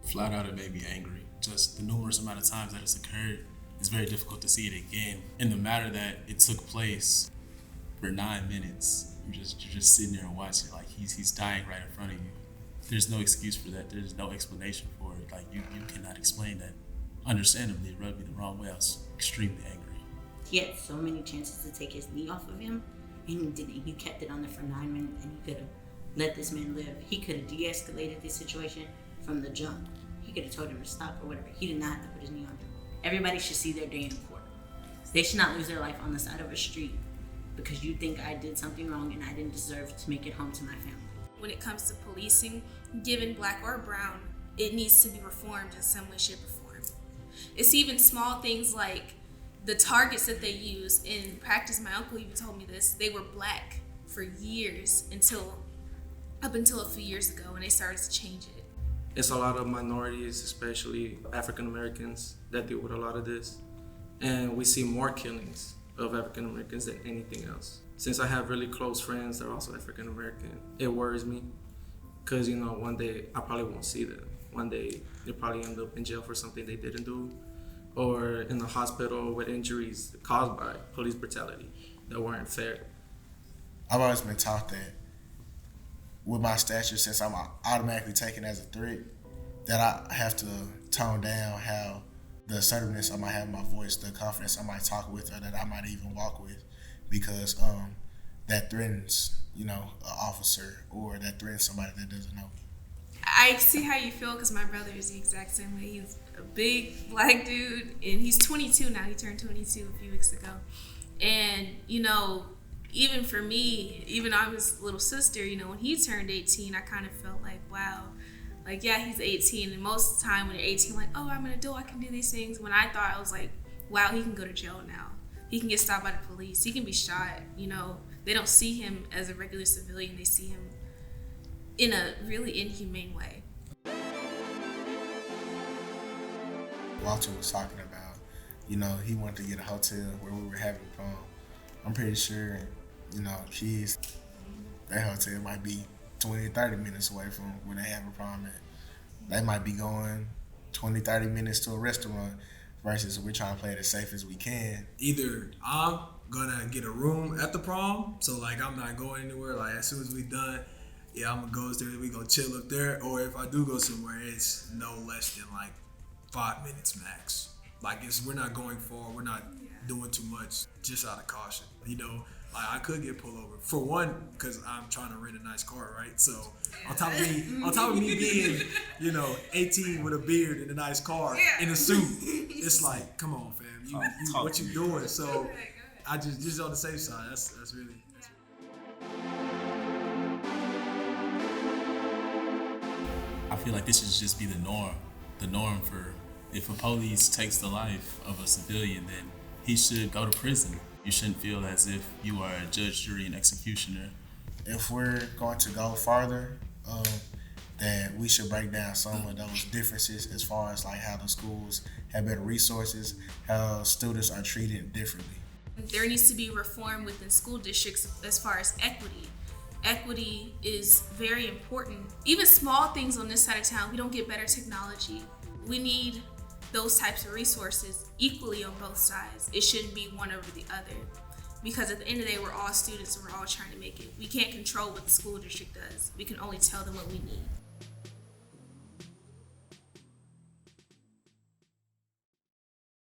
Flat out, it made me angry. Just the numerous amount of times that it's occurred, it's very difficult to see it again. In the matter that it took place for 9 minutes, you're just sitting there and watching like he's dying right in front of you. There's no excuse for that. There's no explanation for it. Like you cannot explain that. Understandably, it rubbed me the wrong way. I was extremely angry. He had so many chances to take his knee off of him, and he didn't. He kept it on there for 9 minutes, and he could have let this man live. He could have de-escalated the situation from the jump. He could have told him to stop or whatever. He did not have to put his knee on him. Everybody should see their day in court. They should not lose their life on the side of a street because you think I did something wrong and I didn't deserve to make it home to my family. When it comes to policing, given black or brown, it needs to be reformed in some way, shape, or form. It's even small things like the targets that they use in practice. My uncle even told me this. They were black for years up until a few years ago when they started to change it. It's a lot of minorities, especially African Americans, that deal with a lot of this. And we see more killings of African Americans than anything else. Since I have really close friends that are also African American, it worries me because, one day I probably won't see them. One day they'll probably end up in jail for something they didn't do, or in the hospital with injuries caused by police brutality that weren't fair. I've always been taught that with my stature, since I'm automatically taken as a threat, that I have to tone down how the assertiveness I might have in my voice, the confidence I might talk with, or that I might even walk with, because that threatens, an officer, or that threatens somebody that doesn't know me. I see how you feel because my brother is the exact same way. He's a big black dude, and he's 22 now. He turned 22 a few weeks ago. And, even for me, even I'm his little sister, when he turned 18, I kind of felt like, wow, like, yeah, he's 18. And most of the time when you're 18, like, oh, I'm an adult, I can do these things. When I thought, I was like, wow, he can go to jail now. He can get stopped by the police. He can be shot. They don't see him as a regular civilian. They see him in a really inhumane way. Walter was talking about, he wanted to get a hotel where we were having prom. I'm pretty sure, kids, that hotel might be 20, 30 minutes away from where they have a prom at. They might be going 20, 30 minutes to a restaurant versus we're trying to play it as safe as we can. Either I'm gonna get a room at the prom, so like I'm not going anywhere. Like as soon as we done, yeah, I'm gonna go there. We gonna chill up there. Or if I do go somewhere, it's no less than like 5 minutes max. Like we're not going far. We're not doing too much, just out of caution. Like I could get pulled over for one because I'm trying to rent a nice car, right? So on top of me being, 18 with a beard and a nice car in a suit, it's like, come on, fam, you what you doing? So I just on the safe side. That's really. I feel like this should just be the norm. The norm for if a police takes the life of a civilian, then he should go to prison. You shouldn't feel as if you are a judge, jury, and executioner. If we're going to go farther, that we should break down some of those differences as far as like how the schools have better resources, how students are treated differently. There needs to be reform within school districts as far as equity. Equity is very important. Even small things on this side of town, we don't get better technology. We need those types of resources equally on both sides. It shouldn't be one over the other. Because at the end of the day, we're all students and we're all trying to make it. We can't control what the school district does. We can only tell them what we need.